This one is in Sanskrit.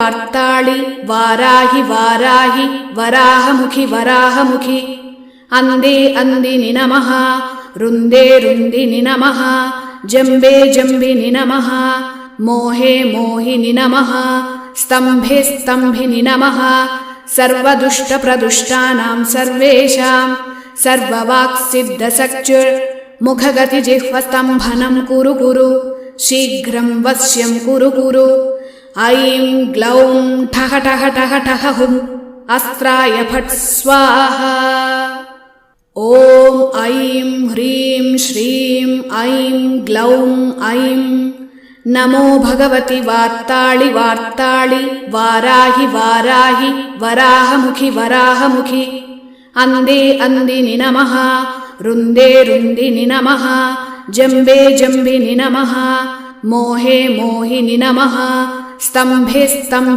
वार्ताळि वाराहि वाराहि वराहमुखि वराहमुखि अंदे अंदिनि नमः रुन्दे रुन्दिनि नमः जम्बे जम्बिनि नमः मोहे मोहिनि नमः स्तम्भे स्तम्भिनि नमः सर्वदुष्टप्रदुष्टानां सर्वेषां सर्ववाक्सिद्धसक्चुर्मुखगतिजिह्वस्तम्भनं कुरु कुरु शीघ्रं वश्यं कुरु कुरु ऐं ग्लौं ठः ठः ठः ठः हुं अस्त्राय फट् स्वाहा। ॐ ऐं ह्रीं श्रीं ऐं ग्लौं ऐं नमो भगवति वार्ताळि वार्ताळि वाराहि वाराहि वराहमुखि वराहमुखि अंदे अंदिनि नमः रुन्दे रुन्दिनि नमः जम्बे जम्बिनि नमः मोहे मोहिनि नमः स्तम्भे स्तम्भिनि